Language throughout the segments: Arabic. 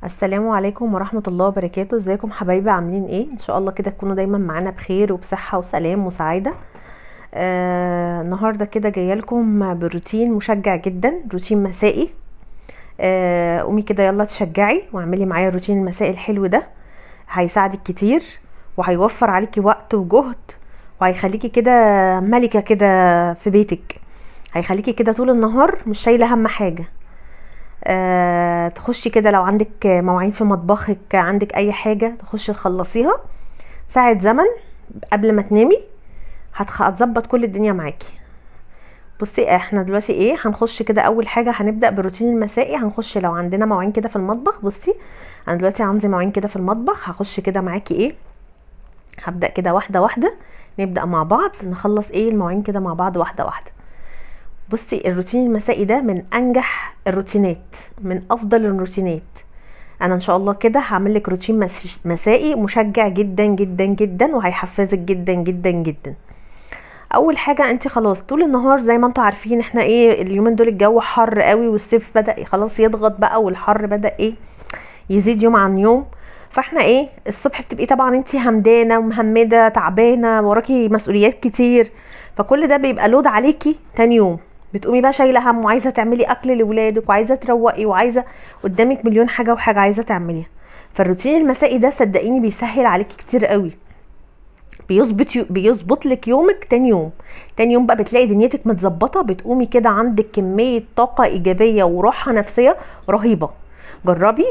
السلام عليكم ورحمة الله وبركاته. ازيكم حبايبي؟ عاملين ايه؟ ان شاء الله كده تكونوا دايما معانا بخير وبصحة وسلام وسعادة. النهاردة كده جاية لكم بروتين مشجع جدا، روتين مسائي. قومي كده يلا تشجعي واعملي معايا الروتين المسائي الحلو ده. هيساعدك كتير وهيوفر عليكي وقت وجهد، وهيخليكي كده ملكة كده في بيتك. هيخليكي كده طول النهار مش شايلة هم حاجة. تخشي كده لو عندك مواعين في مطبخك، عندك اي حاجة تخشي تخلصيها ساعة زمن قبل ما تنامي، هتظبط كل الدنيا معاكي. بصي احنا دلوقتي ايه هنخش كده. اول حاجة هنبدأ بالروتين المسائي. هنخش لو عندنا مواعين كده في المطبخ. بصي انا دلوقتي عندي مواعين كده في المطبخ، هخش كده معاكي ايه، هبدأ كده واحدة واحدة، نبدأ مع بعض نخلص ايه المواعين كده مع بعض واحدة واحدة. بصي الروتين المسائي ده من انجح الروتينات، من افضل الروتينات. انا ان شاء الله كده هعمل لك روتين مسائي مشجع جدا جدا جدا، وهيحفزك جدا جدا جدا. اول حاجه، انت خلاص طول النهار زي ما انتم عارفين احنا ايه اليومين دول الجو حر قوي، والصيف بدأ خلاص يضغط بقى، والحر بدأ ايه يزيد يوم عن يوم. فاحنا ايه الصبح بتبقي طبعا انت همدانه ومهمده تعبانه، وراكي مسؤوليات كتير، فكل ده بيبقى لود عليكي. تاني يوم بتقومي بقى شايله هم، وعايزه تعملي اكل لاولادك، وعايزه تروقي، وعايزه قدامك مليون حاجه وحاجه عايزه تعمليها. فالروتين المسائي ده صدقيني بيسهل عليكي كتير قوي، بيظبط لك يومك. تاني يوم بقى بتلاقي دنيتك متظبطه، بتقومي كده عندك كميه طاقه ايجابيه وراحه نفسيه رهيبه. جربي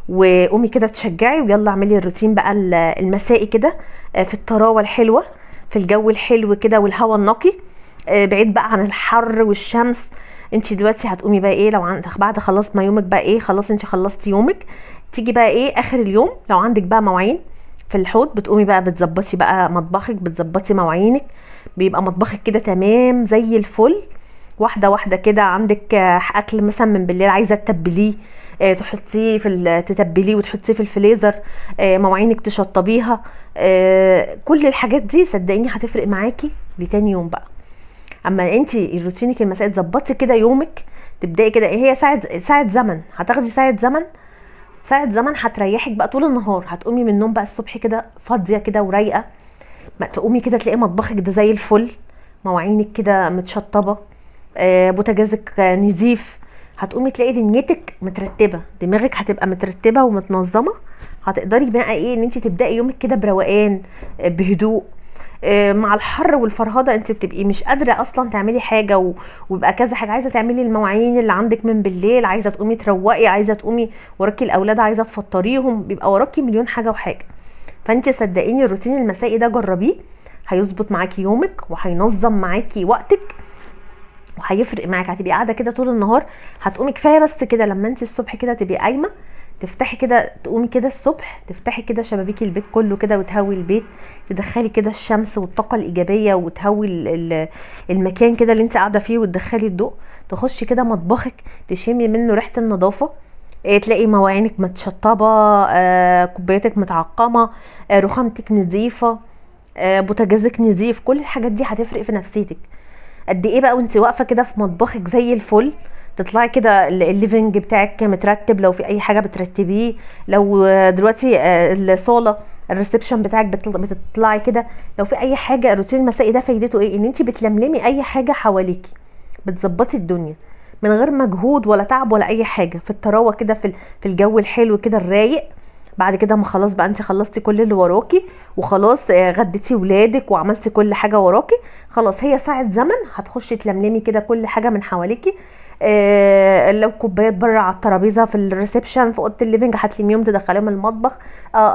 وقومي كده تشجعي، ويلا اعملي الروتين بقى المسائي كده، في الطراوه الحلوه، في الجو الحلو كده والهواء النقي، بعيد بقى عن الحر والشمس. انت دلوقتي هتقومي بقى ايه لو عندك بعد خلاص ما يومك بقى ايه، خلاص انت خلصتي يومك، تيجي بقى ايه اخر اليوم لو عندك بقى مواعين في الحوض، بتقومي بقى بتظبطي بقى مطبخك، بتظبطي مواعينك، بيبقى مطبخك كده تمام زي الفل. واحده واحده كده عندك اكل مثلا من بالليل عايزه تتبليه، تحطيه تتبليه وتحطيه في الفريزر، مواعينك تشطبيها، كل الحاجات دي صدقيني هتفرق معاكي لتاني يوم بقى. اما انت روتينك المسائي تظبطي كده يومك، تبداي كده هي ساعه زمن، هتاخدي ساعه زمن هتريحك بقى طول النهار. هتقومي من النوم بقى الصبح كده فاضيه كده ورايقه، ما تقومي كده تلاقي مطبخك ده زي الفل، مواعينك كده متشطبه، بوتاجازك نظيف. هتقومي تلاقي دنيتك مترتبه، دماغك هتبقى مترتبه ومتنظمه. هتقدري بقى ايه ان انت تبداي يومك كده بروقان، بهدوء. مع الحر والفرهده انت بتبقي مش قادره اصلا تعملي حاجه، ويبقى كذا حاجه عايزه تعملي المواعين اللي عندك من بالليل، عايزه تقومي تروقي، عايزه تقومي وراكي الاولاد عايزه تفطريهم، بيبقى وراكي مليون حاجه وحاجه. فانت صدقيني الروتين المسائي ده جربيه، هيظبط معاكي يومك وهينظم معاكي وقتك، وهيفرق معاك. هتبقي قاعده كده طول النهار، هتقومي كفايه بس كده لما انت الصبح كده تبقي قايمه، تفتحي كده تقومي كده الصبح تفتحي كده شبابيك البيت كله كده وتهوي البيت، تدخلي كده الشمس والطاقه الايجابيه، وتهوي المكان كده اللي انت قاعده فيه، وتدخلي الضوء. تخشي كده مطبخك تشمي منه ريحه النظافه، تلاقي مواعينك متشطبه، كوباياتك متعقمه، رخامتك نظيفه، بوتاجازك نظيف. كل الحاجات دي هتفرق في نفسيتك قد ايه بقى وانت واقفه كده في مطبخك زي الفل. تطلعي كده الليفنج بتاعك مترتب، لو في اي حاجه بترتبيه. لو دلوقتي الصاله الريسبشن بتاعك بتطلعي كده، لو في اي حاجه. الروتين المسائي ده فايدته ايه؟ ان انت بتلملمي اي حاجه حواليكي، بتظبطي الدنيا من غير مجهود ولا تعب ولا اي حاجه، في الطراوه كده، في الجو الحلو كده الرايق. بعد كده ما خلاص بقى انت خلصتي كل اللي وراكي، وخلاص غديتي ولادك وعملتي كل حاجه وراكي، خلاص هي ساعه زمن هتخشي تلملمي كده كل حاجه من حواليكي. لو كوبايات بره على الترابيزه في الريسبشن في اوضه الليفنج هتلميهم تدخليهم المطبخ،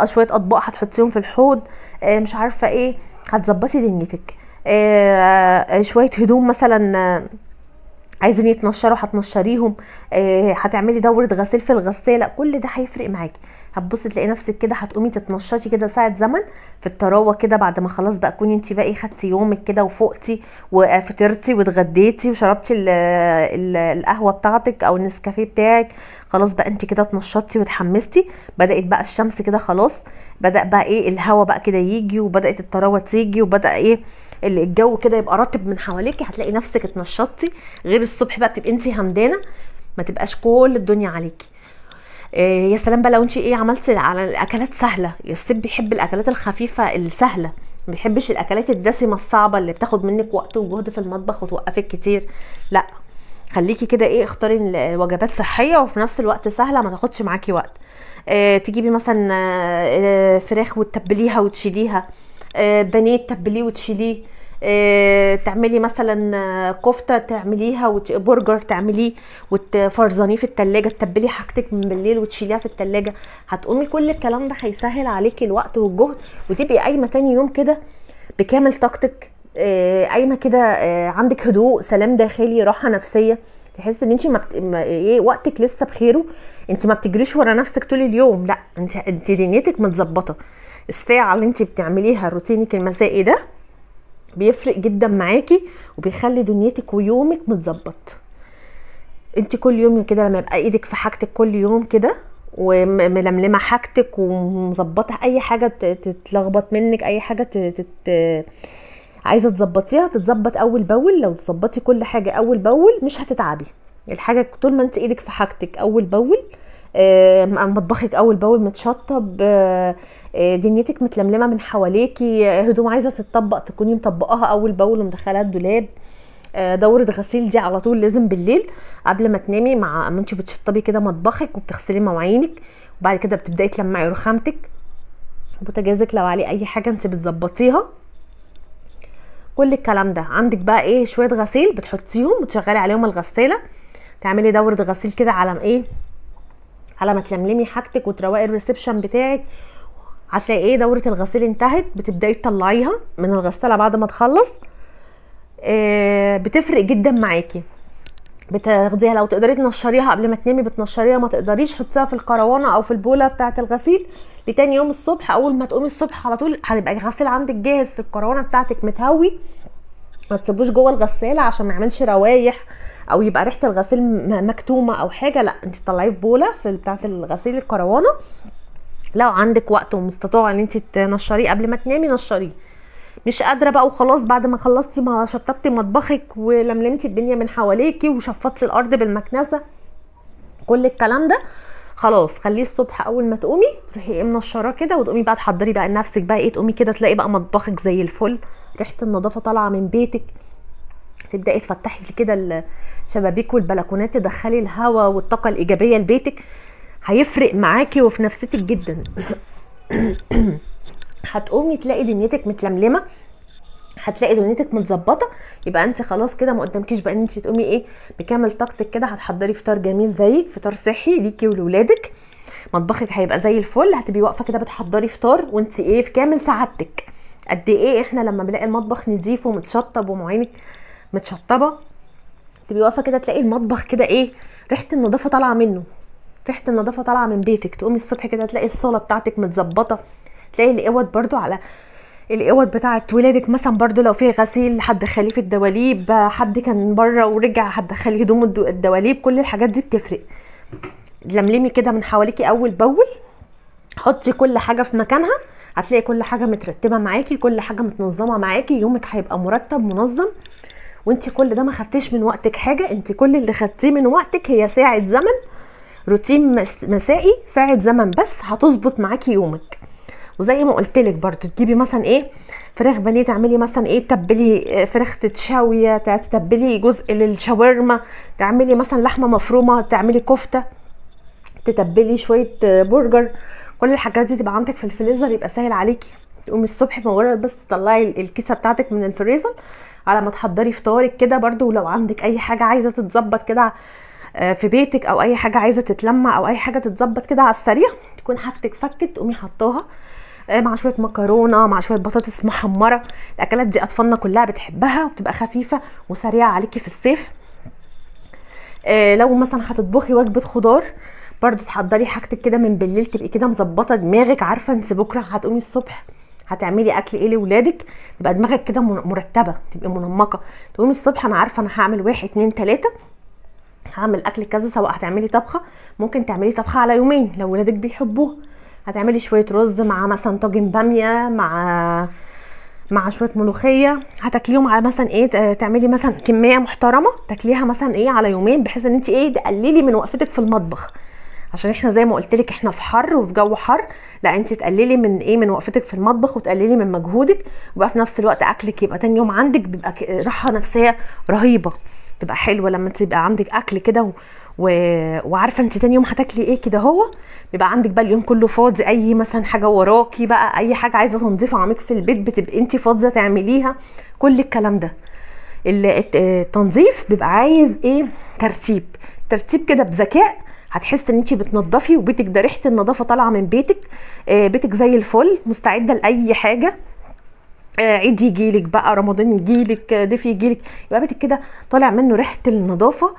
شويه اطباق هتحطيهم في الحوض، مش عارفه ايه، هتظبطي دنيتك. شويه هدوم مثلا عايزين يتنشروا هتنشريهم، هتعملي دورة غسيل في الغسالة، كل ده هيفرق معاكي. هتبصي تلاقي نفسك كده هتقومي تتنشطي كده ساعة زمن في الطراوة كده، بعد ما خلاص بقى كوني انت بقى خدتي يومك كده وفوقتي وفطرتي واتغديتي وشربتي القهوة بتاعتك او النسكافيه بتاعك، خلاص بقى انت كده اتنشطتي واتحمستي. بدأت بقى الشمس كده خلاص، بدأ بقى ايه الهوا بقى كده يجي، وبدأت الطراوة تيجي، وبدأ ايه الجو كده يبقى رطب من حواليكي، هتلاقي نفسك اتنشطتي. غير الصبح بقى بتبقي انت همدانه، ما تبقاش كل الدنيا عليكي. يا سلام بقى لو انت ايه عملتي على الاكلات سهله. الست بيحب الاكلات الخفيفه السهله، ما بيحبش الاكلات الدسمه الصعبه اللي بتاخد منك وقت وجهد في المطبخ وتوقفك كتير. لا، خليكي كده ايه، اختاري الوجبات صحيه وفي نفس الوقت سهله ما تاخدش معاكي وقت. تجيبي مثلا فراخ وتتبليها وتشيليها، بانيه تتبليه وتشيليه، تعملي مثلا كفته تعمليها برجر تعمليه وتفرزنيه في التلاجة، تتبلي حاجتك من بالليل وتشيليها في التلاجة. هتقومي كل الكلام ده هيسهل عليكي الوقت والجهد، وتبقي قايمه تاني يوم كده بكامل طاقتك، قايمه كده عندك هدوء، سلام داخلي، راحه نفسيه، تحس ان انت ايه وقتك لسه بخيره. انت ما بتجريش ورا نفسك طول اليوم، لا انت دنيتك متظبطه. الساعه اللي انت بتعمليها روتينك المسائي ده بيفرق جدا معاكي وبيخلي دنيتك ويومك متظبط. انت كل يوم كده لما يبقى ايدك في حاجتك كل يوم كده وململمه حاجتك ومظبطه، اي حاجه تتلخبط منك، اي حاجه عايزه تظبطيها تتظبط اول باول. لو تظبطي كل حاجه اول باول مش هتتعبي. الحاجه طول ما انت ايدك في حاجتك اول باول، مطبخك اول باول متشطب، دنيتك متلملمه من حواليكي، هدوم عايزه تتطبق تكوني مطبقاها اول باول ومدخلاها الدولاب. دوره غسيل دي على طول لازم بالليل قبل ما تنامي، مع ما انت بتشطبي كده مطبخك وبتغسلي مواعينك، وبعد كده بتبداي تلمعي رخامتك، بوتاجازك لو عليه اي حاجه انت بتظبطيها. كل الكلام ده عندك بقى ايه، شويه غسيل بتحطيهم وتشغلي عليهم الغساله، تعملي دوره غسيل كده على ايه، على ما تلملمي حاجتك وتروقي الريسبشن بتاعك. هتلاقي ايه دوره الغسيل انتهت، بتبداي تطلعيها من الغساله بعد ما تخلص. بتفرق جدا معاكي. بتاخديها لو تقدري تنشريها قبل ما تنامي بتنشريها، ما تقدريش حطيها في القروانه او في البوله بتاعه الغسيل لتاني يوم الصبح. اول ما تقومي الصبح على طول هتبقى الغسيل عندك جاهز في القروانه بتاعتك متهوي، ما تسيبوش جوه الغساله عشان ما يعملش روايح او يبقى ريحه الغسيل مكتومه او حاجه. لا، انت تطلعيه في بوله في بتاعه الغسيل القروانه. لو عندك وقت ومستطاعه ان انت تنشريه قبل ما تنامي نشريه. مش قادره بقى وخلاص بعد ما خلصتي ما شطبتي مطبخك ولملمتي الدنيا من حواليكي وشفطتي الارض بالمكنسه، كل الكلام ده خلاص خليه الصبح اول ما تقومي تروحي ايه منشراه كده، وتقومي بقى تحضري بقى لنفسك بقى ايه، تقومي كده تلاقي بقى مطبخك زي الفل، ريحه النظافه طالعه من بيتك، تبداي تفتحي كده الشبابيك والبلكونات، تدخلي الهواء والطاقه الايجابيه لبيتك، هيفرق معاكي وفي نفسيتك جدا. هتقومي تلاقي دنيتك متلملمه، هتلاقي دنيتك متظبطه. يبقى انت خلاص كده ما قدامكيش بقى ان انت تقومي ايه بكامل طاقتك كده، هتحضري فطار جميل زيك، فطار صحي ليكي ولولادك، مطبخك هيبقى زي الفل، هتبقي واقفه كده بتحضري فطار وانت ايه في كامل سعادتك. قد ايه احنا لما بنلاقي المطبخ نظيف ومتشطب ومواعينك متشطبه، تبقي واقفه كده تلاقي المطبخ كده ايه ريحه النظافه طالعه منه، ريحه النظافه طالعه من بيتك. تقومي الصبح كده تلاقي الصاله بتاعتك متظبطه، تلاقي الاوض برضو على الاوض بتاعت ولادك مثلا برضو لو في غسيل هتدخليه في الدواليب، حد كان بره ورجع هتدخلي هدوم الدواليب، كل الحاجات دي بتفرق. لملمي كده من حواليكي اول باول، حطي كل حاجه في مكانها، هتلاقي كل حاجه مترتبه معاكي، كل حاجه متنظمه معاكي، يومك هيبقى مرتب منظم. وانت كل ده ما خدتيش من وقتك حاجه، انت كل اللي خدتيه من وقتك هي ساعه زمن، روتين مسائي، ساعه زمن بس هتظبط معاكي يومك. وزي ما قلت لك برضو تجيبي مثلا ايه فراخ بانيه، تعملي مثلا ايه تتبلي فراخ تتشوي، تتبلي جزء للشاورما، تعملي مثلا لحمه مفرومه، تعملي كفته، تتبلي شويه برجر، كل الحاجات دي تبقى عندك في الفريزر، يبقى سهل عليكي. تقومي الصبح مجرد بس تطلعي الكيسه بتاعتك من الفريزر على ما تحضري فطارك كده برضو. ولو عندك اي حاجه عايزه تتظبط كده في بيتك او اي حاجه عايزه تتلمع او اي حاجه تتظبط كده على السريع، تكون حاجتك فكت، تقومي حطاها مع شويه مكرونه مع شويه بطاطس محمره. الاكلات دي اطفالنا كلها بتحبها وبتبقى خفيفه وسريعه عليكي في الصيف. لو مثلا هتطبخي وجبه خضار برضو تحضري حاجتك كده من بالليل، تبقي كده مظبطه دماغك، عارفه انت بكره هتقومي الصبح هتعملي اكل ايه لاولادك، تبقى دماغك كده مرتبه، تبقي منمقه. تقومي الصبح انا عارفه انا هعمل 1 2 3، هعمل اكل كذا، سواء هتعملي طبخه ممكن تعملي طبخه على يومين لو ولادك بيحبوه، هتعملي شويه رز مع مثلا طاجن باميه مع شويه ملوخيه، هتاكليهم على مثلا ايه، تعملي مثلا كميه محترمه تاكليها مثلا ايه على يومين، بحيث ان انت ايه تقللي من وقفتك في المطبخ، عشان احنا زي ما قلت لك احنا في حر وفي جو حر، لا انت تقللي من ايه، من وقفتك في المطبخ وتقللي من مجهودك، وبقى في نفس الوقت اكلك يبقى تاني يوم عندك بيبقى راحه نفسيه رهيبه. تبقى حلوه لما تبقى عندك اكل كده وعارفه انت تاني يوم هتاكلي ايه كده. هو بيبقى عندك بقى اليوم كله فاضي، اي مثلا حاجه وراكي بقى، اي حاجه عايزه تنظيف عميق في البيت بتبقي انت فاضيه تعمليها، كل الكلام ده. التنظيف بيبقى عايز ايه، ترتيب كده بذكاء. هتحس ان انت بتنضفي وبيتك ده ريحه النظافه طالعه من بيتك، بيتك زي الفل مستعده لاي حاجه. عيد يجيلك بقى، رمضان يجيلك، ضيف يجيلك، يبقى بيتك كده طالع منه ريحه النظافه،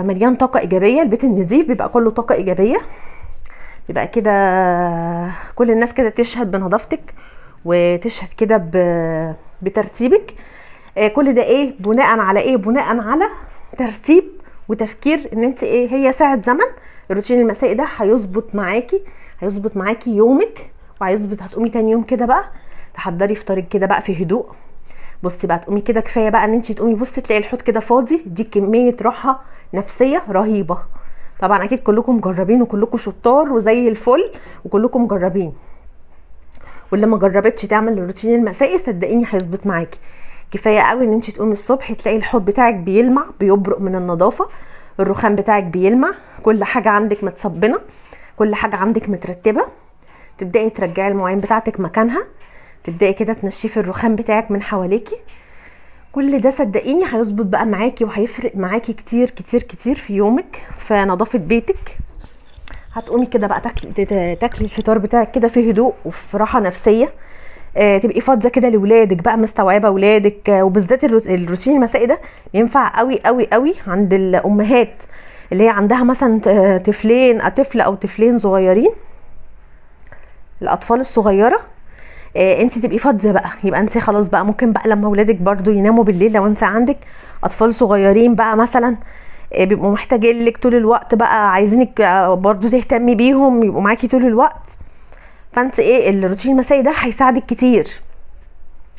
مليان طاقه ايجابيه. البيت النظيف بيبقى كله طاقه ايجابيه، بيبقى كده كل الناس كده تشهد بنظافتك وتشهد كده بترتيبك. كل ده ايه بناء على ايه، بناء على ترتيب وتفكير ان انت ايه، هي ساعه زمن. الروتين المسائي ده هيظبط معاكي يومك، وهيظبط. هتقومي تاني يوم كده بقى تحضري فطارك كده بقى في هدوء. بصي بقى تقومي كده، كفايه بقى ان انت تقومي بصي تلاقي الحوض كده فاضي، دي كميه راحه نفسيه رهيبه. طبعا اكيد كلكم مجربين وكلكم شطار وزي الفل وكلكم مجربين، واللي ما جربتش تعمل الروتين المسائي صدقيني هيظبط معاكي. كفايه قوي ان انت تقومي الصبح تلاقي الحوض بتاعك بيلمع، بيبرق من النظافه، الرخام بتاعك بيلمع، كل حاجه عندك متصبنه، كل حاجه عندك مترتبه. تبداي ترجعي المواعين بتاعتك مكانها، تبداي كده تنشفي الرخام بتاعك من حواليكي. كل ده صدقيني هيظبط بقى معاكي وهيفرق معاكي كتير كتير كتير في يومك، في نظافه بيتك. هتقومي كده بقى تاكلي الفطار بتاعك كده في هدوء وفي راحه نفسيه. تبقي فاضيه كده لاولادك بقى، مستوعبه اولادك. وبالذات الروتين المسائي ده ينفع قوي قوي قوي عند الامهات اللي هي عندها مثلا طفل او طفلين صغيرين. الاطفال الصغيره انت تبقي فاضيه بقى، يبقى انت خلاص بقى ممكن بقى لما اولادك برضو يناموا بالليل، لو انت عندك اطفال صغيرين بقى مثلا بيبقوا محتاجين لك طول الوقت بقى، عايزينك برضو تهتمي بيهم، يبقوا معاكي طول الوقت. فانت ايه، الروتين المسائي ده هيساعدك كتير.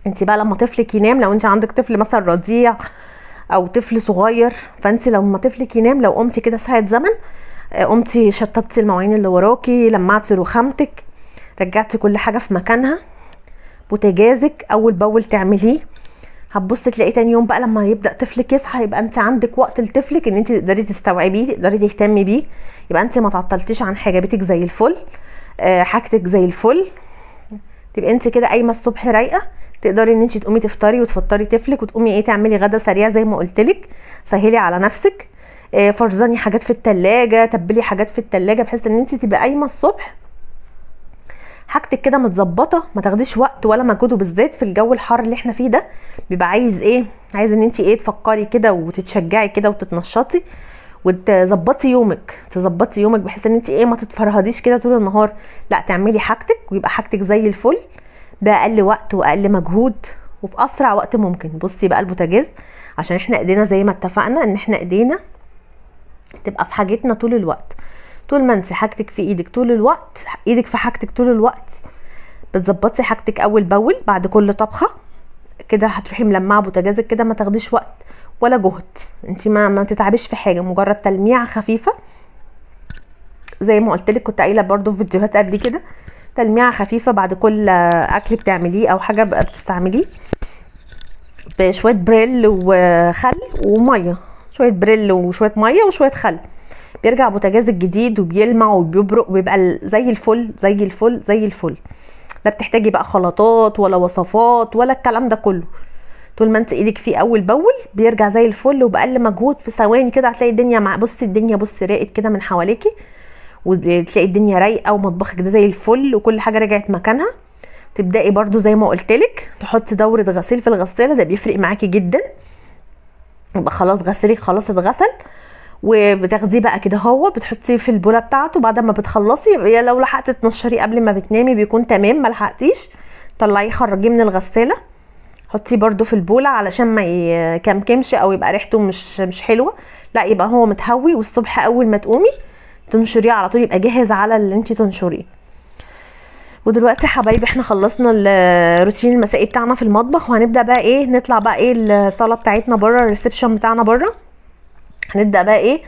انت بقى لما طفلك ينام، لو انت عندك طفل مثلا رضيع او طفل صغير، فانت لما طفلك ينام لو قمتي كده ساعه زمن، قمتي شطبتي المواعين اللي وراكي، لمعتي رخامتك، رجعتي كل حاجه في مكانها، بوتاجازك اول باول تعمليه، هتبصي تلاقي تاني يوم بقى لما يبدا طفلك يصحى يبقى انت عندك وقت لطفلك ان انت تقدري تستوعبيه، تقدري تهتمي بيه، يبقى انت ما تعطلتيش عن حاجه، بيتك زي الفل، حاجتك زي الفل. تبقى انت كده قايمه الصبح رايقه، تقدري ان انت تقومي تفطري وتفطري طفلك، وتقومي ايه تعملي غدا سريع زي ما قلت لك، سهلي على نفسك. فرزاني حاجات في التلاجة، تبلي حاجات في التلاجة، بحيث ان انت تبقى قايمه الصبح حاجتك كده متظبطه، ما تاخديش وقت ولا مجهود. وبالذات في الجو الحار اللي احنا فيه ده بيبقى عايز ايه، عايز ان انت ايه تفكري كده وتتشجعي كده وتتنشطي وتظبطي يومك، بحيث ان انت ايه ما تتفرهديش كده طول النهار، لا تعملي حاجتك ويبقى حاجتك زي الفل باقل وقت واقل مجهود وفي اسرع وقت ممكن. بصي بقى البوتاجاز، عشان احنا ايدينا زي ما اتفقنا ان احنا ايدينا تبقى في حاجتنا طول الوقت. طول ما انت حاجتك في ايدك طول الوقت، ايدك في حاجتك طول الوقت، بتظبطي حاجتك اول باول. بعد كل طبخه كده هتروحي ملمعه بوتاجازك كده، ما تاخديش وقت ولا جهد، انت ما تتعبيش في حاجه، مجرد تلميعه خفيفه زي ما قلت لك، كنت قايله برده في فيديوهات قبل كده، تلميعه خفيفه بعد كل اكل بتعمليه او حاجه بقى بتستعمليه، بشويه بريل وخل وميه، شويه بريل وشويه ميه وشويه خل، بيرجع بوتاجازك جديد وبيلمع وبيبرق وبيبقى زي الفل زي الفل زي الفل. لا بتحتاجي بقى خلطات ولا وصفات ولا الكلام ده كله، طول ما انت ايدك فيه اول باول بيرجع زي الفل وباقل مجهود، في ثواني كده هتلاقي الدنيا بصي راقت كده من حواليكي، وتلاقي الدنيا رايقه ومطبخك ده زي الفل وكل حاجه رجعت مكانها. تبداي برده زي ما قلت لك تحطي دوره غسيل في الغساله، ده بيفرق معاكي جدا، يبقى خلاص غسيلك خلاص اتغسل، وبتاخديه بقى كده هو بتحطيه في البوله بتاعته. بعد ما بتخلصي لو لحقتي تنشريه قبل ما بتنامي بيكون تمام، ما لحقتيش طلعيه خرجيه من الغساله، حطيه برده في البوله علشان ما يكمكمش او يبقى ريحته مش حلوه، لا يبقى هو متهوي، والصبح اول ما تقومي تنشريه على طول يبقى جاهز على اللي انت تنشريه. ودلوقتي يا حبايبي احنا خلصنا الروتين المسائي بتاعنا في المطبخ، وهنبدا بقى ايه نطلع بقى ايه الصاله بتاعتنا بره، الريسبشن بتاعنا بره، هنبدا بقى ايه،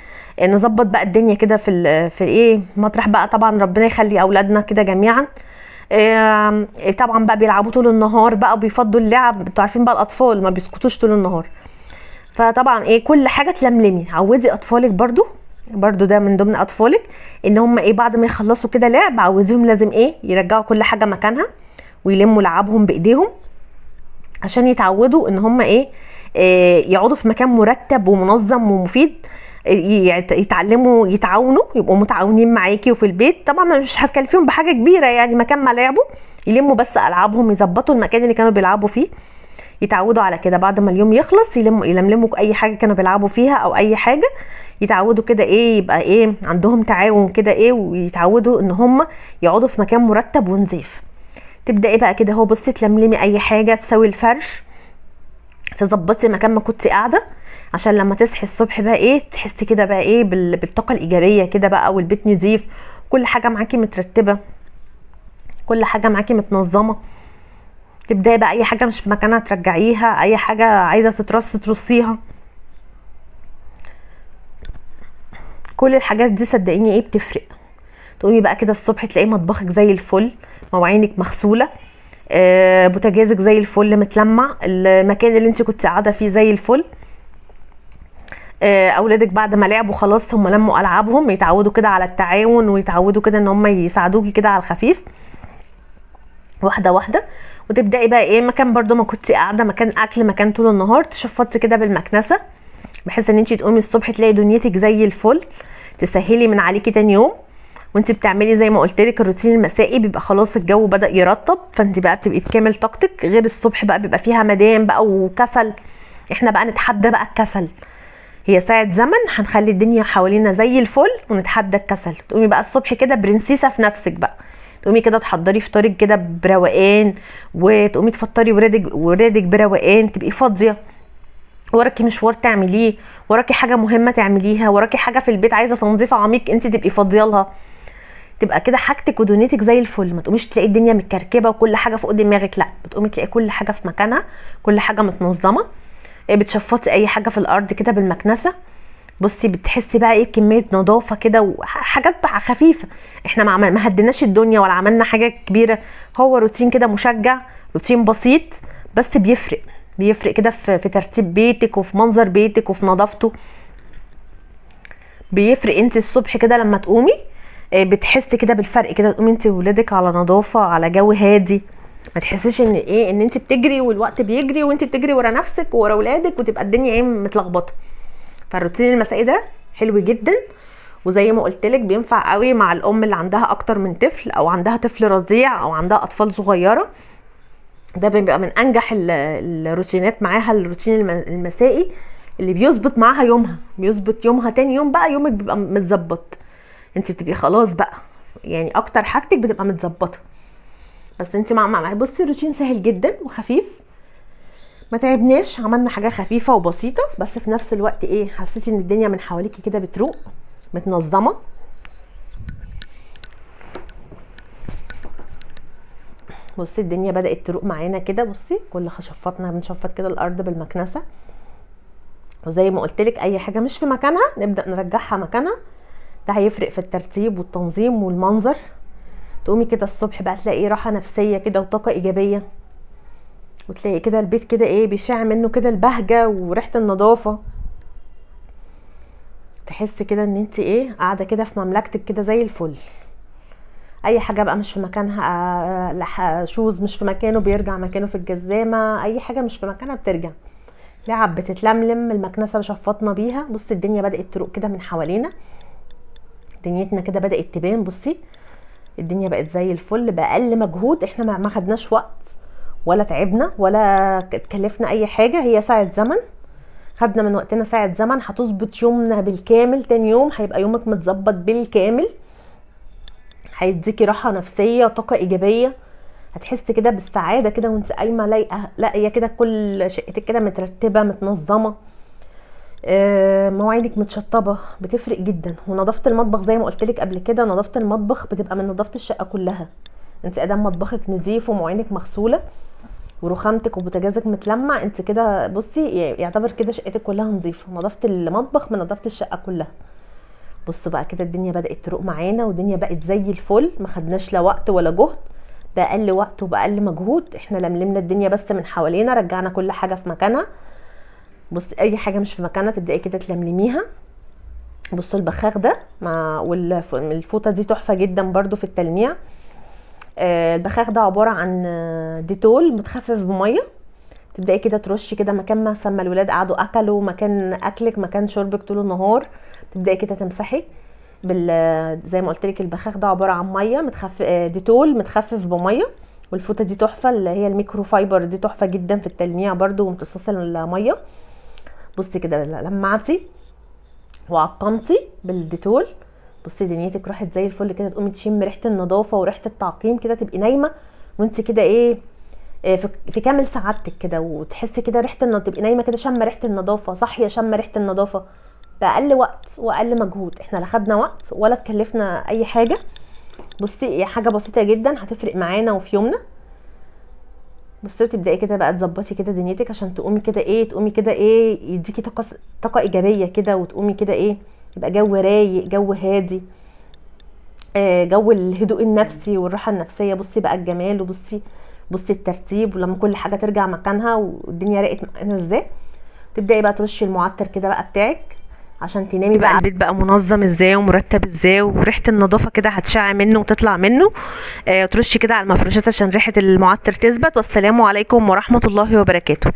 نظبط بقى الدنيا كده في ايه مطرح بقى. طبعا ربنا يخلي اولادنا كده جميعا. طبعا بقى بيلعبوا طول النهار بقى وبيفضوا اللعب، انتوا عارفين بقى الاطفال ما بيسكتوش طول النهار. فطبعا ايه كل حاجه تلملمي، عودي اطفالك برضو ده من ضمن اطفالك ان هم ايه بعد ما يخلصوا كده لعب عوديهم لازم ايه يرجعوا كل حاجه مكانها ويلموا لعابهم بايديهم، عشان يتعودوا ان هم ايه يقعدوا في مكان مرتب ومنظم ومفيد، يتعلموا يتعاونوا، يبقوا متعاونين معاكي وفي البيت. طبعا مش هتكلفيهم بحاجه كبيره يعني، مكان ما لعبوا يلموا بس العابهم، يظبطوا المكان اللي كانوا بيلعبوا فيه، يتعودوا على كده. بعد ما اليوم يخلص يلملموا اي حاجه كانوا بيلعبوا فيها او اي حاجه، يتعودوا كده ايه يبقى ايه عندهم تعاون كده ايه، ويتعودوا ان هم يقعدوا في مكان مرتب ونظيف. تبداي بقى كده هو بصي تلملمي اي حاجه، تسوي الفرش، تظبطي مكان ما كنتي قاعده، عشان لما تصحي الصبح بقى ايه تحسي كده بقى ايه بالطاقه الايجابيه كده بقى، والبيت نظيف، كل حاجه معاكي مترتبه، كل حاجه معاكي متنظمه. تبداي بقى اي حاجه مش في مكانها ترجعيها، اي حاجه عايزه تترص ترصيها. كل الحاجات دي صدقيني ايه بتفرق. تقومي بقى كده الصبح تلاقي مطبخك زي الفل، مواعينك مغسوله، بوتاجازك زي الفل متلمع، المكان اللي انت كنت قاعده فيه زي الفل. اولادك بعد ما لعبوا خلاص هم لموا العابهم، يتعودوا كده على التعاون، ويتعودوا كده ان هم يساعدوكي كده على الخفيف واحده واحده. وتبداي بقى ايه مكان برضو ما كنتي قاعده، مكان اكل، مكان طول النهار، تشفطي كده بالمكنسه، بحيث ان انت تقومي الصبح تلاقي دنيتك زي الفل، تسهلي من عليكي تاني يوم. وانت بتعملي زي ما قلت لك الروتين المسائي بيبقى خلاص الجو بدأ يرطب، فانت بقى بتبقي بكامل طاقتك، غير الصبح بقى بيبقى فيها مدام بقى وكسل. احنا بقى نتحدى بقى الكسل، هي ساعة زمن هنخلي الدنيا حوالينا زي الفل ونتحدى الكسل. تقومي بقى الصبح كده برنسيسة في نفسك بقى، تقومي كده تحضري فطارك كده بروقان، وتقومي تفطري ولادك بروقان، تبقي فاضيه، وراكي مشوار تعمليه، وراكي حاجه مهمه تعمليها، وراكي حاجه في البيت عايزه تنظيف عميق انت تبقي فاضيه لها، تبقى كده حاجتك ودنيتك زي الفل. ما تقوميش تلاقي الدنيا متكركبه وكل حاجه فوق دماغك، لا، بتقومي تلاقي كل حاجه في مكانها، كل حاجه متنظمه. بتشفطي اي حاجه في الارض كده بالمكنسه، بصي بتحسي بقى ايه بكميه نظافه كده، وحاجات بقى خفيفه. احنا ما هدناش الدنيا ولا عملنا حاجه كبيره، هو روتين كده مشجع، روتين بسيط، بس بيفرق كده في ترتيب بيتك، وفي منظر بيتك، وفي نظافته. بيفرق انت الصبح كده لما تقومي بتحسي كده بالفرق كده، تقومي انت وولادك على نظافه، على جو هادي، ما تحسيش ان ايه ان انت بتجري والوقت بيجري وانت بتجري ورا نفسك وورا ولادك، وتبقى الدنيا ايه متلخبطه. فالروتين المسائي ده حلو جدا، وزي ما قلت لك بينفع قوي مع الام اللي عندها اكتر من طفل، او عندها طفل رضيع، او عندها اطفال صغيره. ده بيبقى من انجح الروتينات معاها، الروتين المسائي اللي بيظبط معاها يومها، بيظبط يومها. تاني يوم بقى يومك بيبقى متظبط، انت بتبقي خلاص بقى يعني اكتر حاجتك بتبقى متظبطه. بس انت بصي الروتين سهل جدا وخفيف، ما تعبناش، عملنا حاجه خفيفه وبسيطه، بس في نفس الوقت ايه حسيتي ان الدنيا من حواليكي كده بتروق متنظمه. بصي الدنيا بدات تروق معانا كده، بصي كل شفطنا بنشفط كده الارض بالمكنسه، وزي ما قلت لك اي حاجه مش في مكانها نبدا نرجعها مكانها، ده هيفرق في الترتيب والتنظيم والمنظر. تقومي كده الصبح بقى تلاقي راحه نفسيه كده وطاقه ايجابيه، وتلاقي كده البيت كده ايه بيشع منه كده البهجه وريحه النظافه، تحسي كده ان انت ايه قاعده كده في مملكتك كده زي الفل. اي حاجه بقى مش في مكانها، شوز مش في مكانه بيرجع مكانه في الجزامه، اي حاجه مش في مكانها بترجع، لعب بتتلملم، المكنسه شفطنا بيها. بصي الدنيا بدات تروق كده من حوالينا، دنيتنا كده بدات تبان، بصي الدنيا بقت زي الفل باقل مجهود. احنا ما خدناش وقت ولا تعبنا ولا اتكلفنا اي حاجه، هي ساعه زمن، خدنا من وقتنا ساعه زمن هتظبط يومنا بالكامل. تاني يوم هيبقى يومك متظبط بالكامل، هيديكي راحه نفسيه وطاقه ايجابيه، هتحسي كده بالسعاده كده وانت قايمه لاقيه كده كل شقتك كده مترتبه متنظمه، مواعينك متشطبه، بتفرق جدا. ونظافه المطبخ زي ما قلت لك قبل كده، نظافه المطبخ بتبقى من نظافه الشقه كلها. انت ادام مطبخك نظيف ومواعينك مغسوله ورخامتك وبوتاجازك متلمع، انت كده بصي يعتبر كده شقتك كلها نظيفه، نظفت المطبخ من نظفت الشقه كلها. بصوا بقى كده الدنيا بدات تروق معانا، والدنيا بقت زي الفل، ما خدناش لا وقت ولا جهد، باقل وقت وباقل مجهود احنا لملمنا الدنيا بس من حوالينا، رجعنا كل حاجه في مكانها. بصي اي حاجه مش في مكانها تبداي كده تلملميها. بصوا البخاخ ده والفوطه دي تحفه جدا برده في التلميع. البخاخ ده عباره عن ديتول متخفف بميه، تبداي كده ترشي كده مكان مثلا ما الولاد قعدوا اكلوا، مكان اكلك، مكان شربك طول النهار، تبداي كده تمسحي زي ما قلت لك. البخاخ ده عباره عن ميه ديتول متخفف بميه، والفوطه دي تحفه اللي هي الميكرو فايبر دي تحفه جدا في التلميع برده وامتصاص الميه. بصي كده لمعتي وعقمتي بالديتول، بصي دنيتك راحت زي الفل كده، تقومي تشمي ريحه النظافه وريحه التعقيم كده، تبقي نايمه وانت كده ايه في كامل سعادتك كده، وتحسي كده تبقي نايمه كده شامه ريحه النظافه، صاحيه شامه ريحه النظافه باقل وقت واقل مجهود. احنا لا خدنا وقت ولا اتكلفنا اي حاجه. بصي حاجه بسيطه جدا هتفرق معانا وفي يومنا. بصي تبداي كده بقى تظبطي كده دنيتك عشان تقومي كده ايه يديكي طاقه ايجابيه كده، وتقومي كده ايه يبقى جو رايق، جو هادي، جو الهدوء النفسي والراحه النفسيه. بصي بقى الجمال، بصي الترتيب، ولما كل حاجه ترجع مكانها والدنيا راقت معانا ازاي. تبداي بقى ترشي المعطر كده بقى بتاعك عشان تنامي بقى البيت بقى منظم ازاي ومرتب ازاي، وريحه النظافه كده هتشع منه وتطلع منه. ترشي كده على المفروشات عشان ريحه المعطر تثبت. والسلام عليكم ورحمه الله وبركاته.